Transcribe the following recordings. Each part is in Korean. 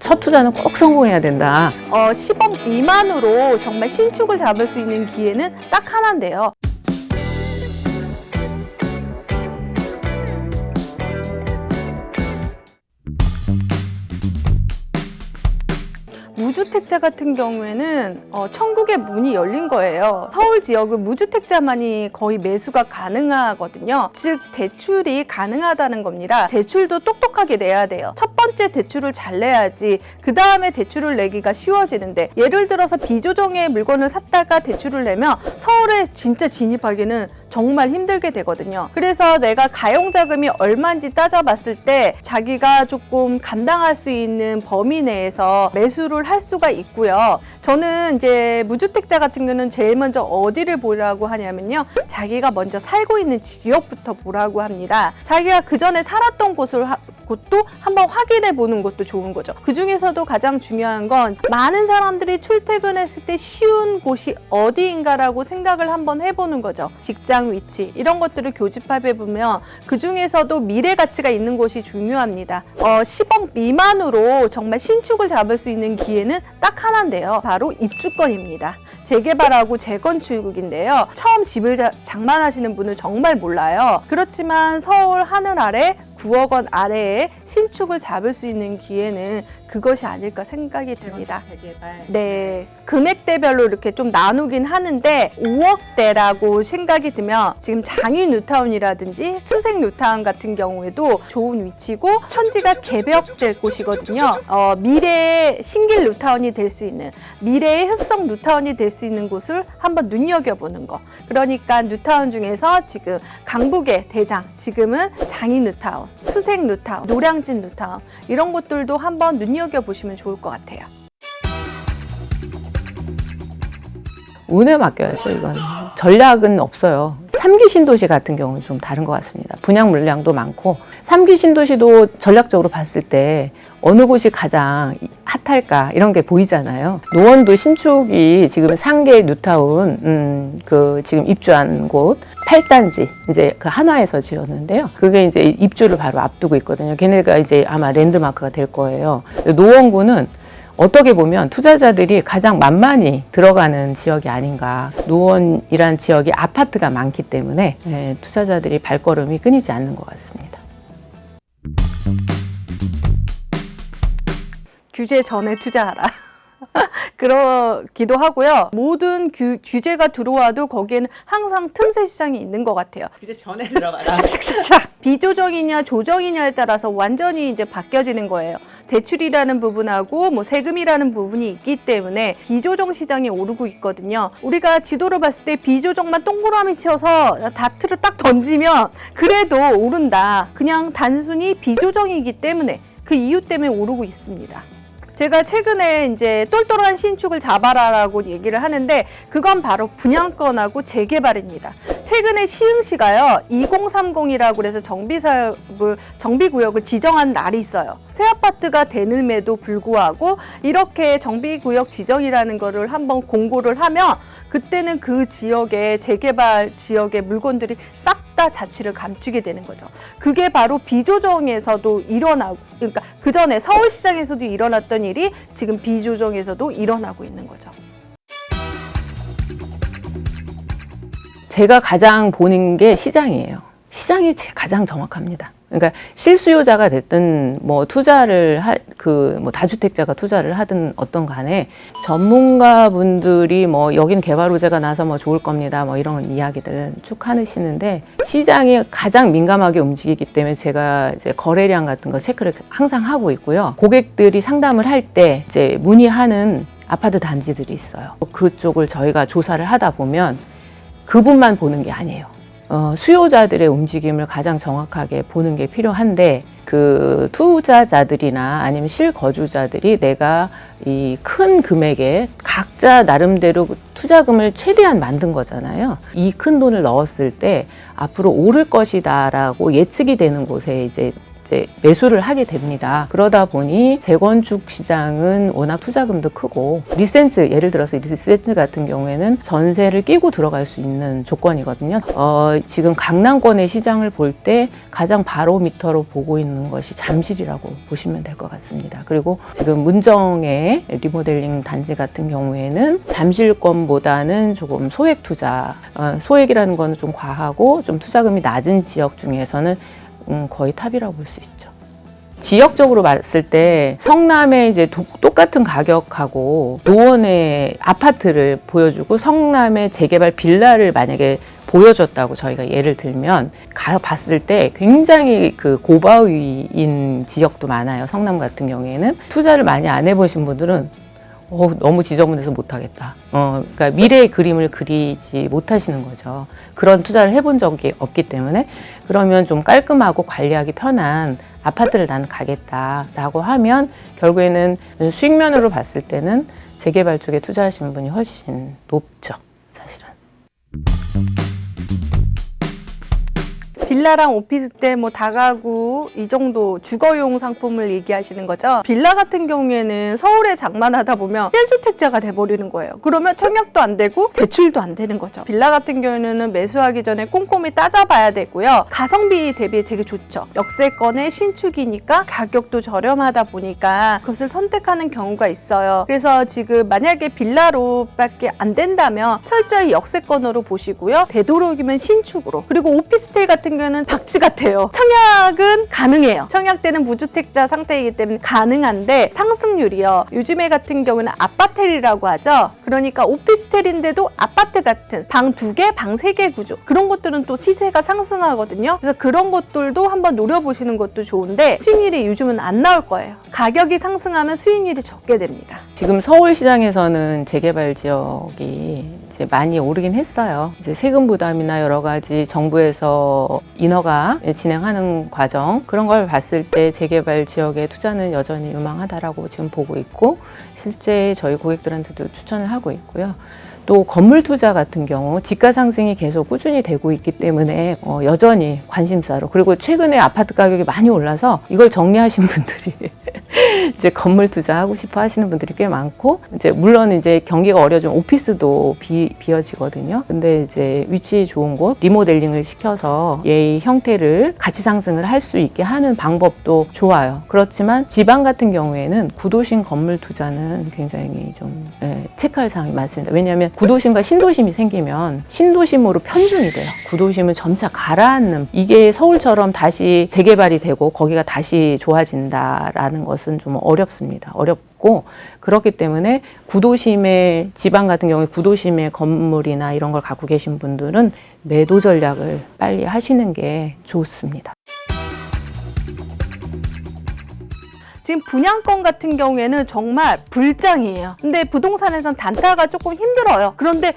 첫 투자는 꼭 성공해야 된다. 10억 미만으로 정말 신축을 잡을 수 있는 기회는 딱 하나인데요. 무주택자 같은 경우에는 천국의 문이 열린 거예요. 서울 지역은 무주택자만이 거의 매수가 가능하거든요. 즉 대출이 가능하다는 겁니다. 대출도 똑똑하게 내야 돼요. 첫 번째 대출을 잘 내야지 그 다음에 대출을 내기가 쉬워지는데, 예를 들어서 비조정의 물건을 샀다가 대출을 내면 서울에 진짜 진입하기는 정말 힘들게 되거든요. 그래서 내가 가용자금이 얼마인지 따져봤을 때 자기가 조금 감당할 수 있는 범위 내에서 매수를 할 수가 있고요. 저는 이제 무주택자 같은 경우는 제일 먼저 어디를 보라고 하냐면요, 자기가 먼저 살고 있는 지역부터 보라고 합니다. 자기가 그 전에 살았던 곳도 한번 확인해 보는 것도 좋은 거죠. 그 중에서도 가장 중요한 건 많은 사람들이 출퇴근했을 때 쉬운 곳이 어디인가라고 생각을 한번 해보는 거죠. 직장 위치 이런 것들을 교집합해 보면 그 중에서도 미래 가치가 있는 곳이 중요합니다. 10억 미만으로 정말 신축을 잡을 수 있는 기회는 딱 하나인데요, 바로 입주권입니다. 재개발하고 재건축인데요, 처음 집을 장만하시는 분은 정말 몰라요. 그렇지만 서울 하늘 아래 9억 원 아래에 신축을 잡을 수 있는 기회는 그것이 아닐까 생각이 듭니다. 재개발. 네, 금액대별로 이렇게 좀 나누긴 하는데 5억대라고 생각이 들면 지금 장위 뉴타운이라든지 수색 뉴타운 같은 경우에도 좋은 위치고 천지가 개벽될 곳이거든요. 미래의 신길 뉴타운이 될 수 있는, 미래의 흑성 뉴타운이 될 수 있는 곳을 한번 눈여겨보는 거. 그러니까 뉴타운 중에서 지금 강북의 대장, 지금은 장위 뉴타운, 수색 뉴타운, 노량진 뉴타운 이런 곳들도 한번 눈여겨보시면 좋을 것 같아요. 운에 맡겨야죠, 이건. 전략은 없어요. 3기 신도시 같은 경우는 좀 다른 것 같습니다. 분양 물량도 많고, 3기 신도시도 전략적으로 봤을 때 어느 곳이 가장 핫할까 이런 게 보이잖아요. 노원도 신축이 지금 상계 뉴타운 지금 입주한 곳 8단지 이제 그 한화에서 지었는데요. 그게 이제 입주를 바로 앞두고 있거든요. 걔네가 이제 아마 랜드마크가 될 거예요. 노원구는 어떻게 보면 투자자들이 가장 만만히 들어가는 지역이 아닌가. 노원이란 지역이 아파트가 많기 때문에 투자자들이 발걸음이 끊이지 않는 것 같습니다. 규제 전에 투자하라. 그러기도 하고요. 모든 규제가 들어와도 거기에는 항상 틈새 시장이 있는 것 같아요. 이제 전에 들어가라. 샥샥샥샥. 비조정이냐 조정이냐에 따라서 완전히 이제 바뀌어지는 거예요. 대출이라는 부분하고 뭐 세금이라는 부분이 있기 때문에 비조정 시장이 오르고 있거든요. 우리가 지도를 봤을 때 비조정만 동그라미 쳐서 다트를 딱 던지면 그래도 오른다. 그냥 단순히 비조정이기 때문에 그 이유 때문에 오르고 있습니다. 제가 최근에 이제 똘똘한 신축을 잡아라라고 얘기를 하는데 그건 바로 분양권하고 재개발입니다. 최근에 시흥시가요 2030이라고 그래서 정비구역을 지정한 날이 있어요. 새 아파트가 되는에도 불구하고 이렇게 정비구역 지정이라는 거를 한번 공고를 하면 그때는 그 지역의 재개발 지역의 물건들이 싹 다 자취를 감추게 되는 거죠. 그게 바로 비조정에서도 일어나고, 그러니까 그 전에 서울시장에서도 일어났던 일이 지금 비조정에서도 일어나고 있는 거죠. 제가 가장 보는 게 시장이에요. 시장이 가장 정확합니다. 그러니까 실수요자가 됐든 뭐 투자를 뭐 다주택자가 투자를 하든 어떤 간에 전문가분들이 뭐 여긴 개발 호재가 나서 뭐 좋을 겁니다 뭐 이런 이야기들은 쭉 하시는데 시장이 가장 민감하게 움직이기 때문에 제가 이제 거래량 같은 거 체크를 항상 하고 있고요. 고객들이 상담을 할 때 이제 문의하는 아파트 단지들이 있어요. 그쪽을 저희가 조사를 하다 보면 그분만 보는 게 아니에요. 수요자들의 움직임을 가장 정확하게 보는 게 필요한데 그 투자자들이나 아니면 실거주자들이 내가 이 큰 금액에 각자 나름대로 투자금을 최대한 만든 거잖아요. 이 큰 돈을 넣었을 때 앞으로 오를 것이다라고 예측이 되는 곳에 이제 이제 매수를 하게 됩니다. 그러다 보니 재건축 시장은 워낙 투자금도 크고 리센스, 예를 들어서 리센스 같은 경우에는 전세를 끼고 들어갈 수 있는 조건이거든요. 지금 강남권의 시장을 볼 때 가장 바로미터로 보고 있는 것이 잠실이라고 보시면 될 것 같습니다. 그리고 지금 문정의 리모델링 단지 같은 경우에는 잠실권보다는 조금 소액 투자, 소액이라는 건 좀 과하고 좀 투자금이 낮은 지역 중에서는 거의 탑이라고 볼 수 있죠. 지역적으로 봤을 때 성남의 이제 똑같은 가격하고 노원의 아파트를 보여주고 성남의 재개발 빌라를 만약에 보여줬다고 저희가 예를 들면 봤을 때 굉장히 그 고바위인 지역도 많아요. 성남 같은 경우에는 투자를 많이 안 해보신 분들은 너무 지저분해서 못하겠다. 그러니까 미래의 그림을 그리지 못하시는 거죠. 그런 투자를 해본 적이 없기 때문에 그러면 좀 깔끔하고 관리하기 편한 아파트를 나는 가겠다라고 하면 결국에는 수익면으로 봤을 때는 재개발 쪽에 투자하시는 분이 훨씬 높죠, 사실은. 빌라랑 오피스텔, 뭐 다가구 이 정도 주거용 상품을 얘기하시는 거죠. 빌라 같은 경우에는 서울에 장만하다 보면 1주택자가 돼버리는 거예요. 그러면 청약도 안 되고 대출도 안 되는 거죠. 빌라 같은 경우에는 매수하기 전에 꼼꼼히 따져봐야 되고요. 가성비 대비 되게 좋죠. 역세권의 신축이니까 가격도 저렴하다 보니까 그것을 선택하는 경우가 있어요. 그래서 지금 만약에 빌라로밖에 안 된다면 철저히 역세권으로 보시고요. 되도록이면 신축으로. 그리고 오피스텔 같은 경우는 박쥐 같아요. 청약은 가능해요. 청약대는 무주택자 상태이기 때문에 가능한데 상승률이요. 요즘에 같은 경우는 아파텔이라고 하죠. 그러니까 오피스텔인데도 아파트 같은 방 2개, 방 3개 구조. 그런 것들은 또 시세가 상승하거든요. 그래서 그런 것들도 한번 노려보시는 것도 좋은데 수익률이 요즘은 안 나올 거예요. 가격이 상승하면 수익률이 적게 됩니다. 지금 서울시장에서는 재개발 지역이 이제 많이 오르긴 했어요. 이제 세금 부담이나 여러 가지 정부에서 인허가 진행하는 과정 그런 걸 봤을 때 재개발 지역의 투자는 여전히 유망하다라고 지금 보고 있고 실제 저희 고객들한테도 추천을 하고 있고요. 또 건물 투자 같은 경우 지가 상승이 계속 꾸준히 되고 있기 때문에 여전히 관심사로 그리고 최근에 아파트 가격이 많이 올라서 이걸 정리하신 분들이 이제 건물 투자하고 싶어 하시는 분들이 꽤 많고 이제 물론 이제 경기가 어려지면 오피스도 비어지거든요. 근데 이제 위치 좋은 곳 리모델링을 시켜서 얘의 형태를 가치 상승을 할 수 있게 하는 방법도 좋아요. 그렇지만 지방 같은 경우에는 구도심 건물 투자는 굉장히 좀 체크할 사항이 많습니다. 왜냐하면 구도심과 신도심이 생기면 신도심으로 편중이 돼요. 구도심은 점차 가라앉는 이게 서울처럼 다시 재개발이 되고 거기가 다시 좋아진다라는 것은 좀 어렵습니다. 어렵고 그렇기 때문에 구도심의 지방 같은 경우에 구도심의 건물이나 이런 걸 갖고 계신 분들은 매도 전략을 빨리 하시는 게 좋습니다. 지금 분양권 같은 경우에는 정말 불장이에요. 근데 부동산에선 단타가 조금 힘들어요. 그런데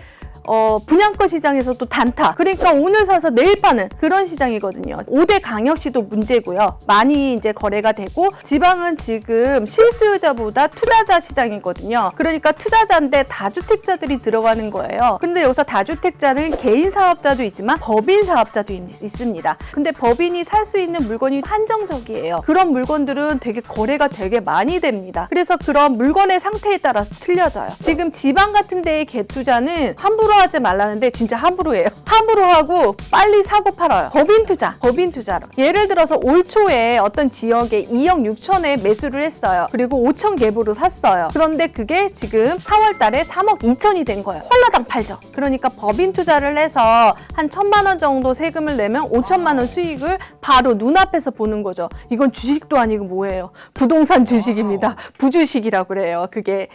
분양권 시장에서 또 단타. 그러니까 오늘 사서 내일 파는 그런 시장이거든요. 5대 강역시도 문제고요. 많이 이제 거래가 되고 지방은 지금 실수요자보다 투자자 시장이거든요. 그러니까 투자자인데 다주택자들이 들어가는 거예요. 근데 여기서 다주택자는 개인 사업자도 있지만 법인 사업자도 있습니다. 근데 법인이 살 수 있는 물건이 한정적이에요. 그런 물건들은 되게 거래가 되게 많이 됩니다. 그래서 그런 물건의 상태에 따라서 틀려져요. 지금 지방 같은 데의 개투자는 함부로 하지 말라는데 진짜 함부로 해요. 함부로 하고 빨리 사고 팔아요. 법인 투자로. 예를 들어서 올 초에 어떤 지역에 2억 6천에 매수를 했어요. 그리고 5천 개부로 샀어요. 그런데 그게 지금 4월 달에 3억 2천이 된 거예요. 홀라당 팔죠. 그러니까 법인 투자를 해서 한 1,000만 원 정도 세금을 내면 5천만 원 수익을 바로 눈앞에서 보는 거죠. 이건 주식도 아니고 뭐예요? 부동산 주식입니다. 부주식이라고 그래요. 그게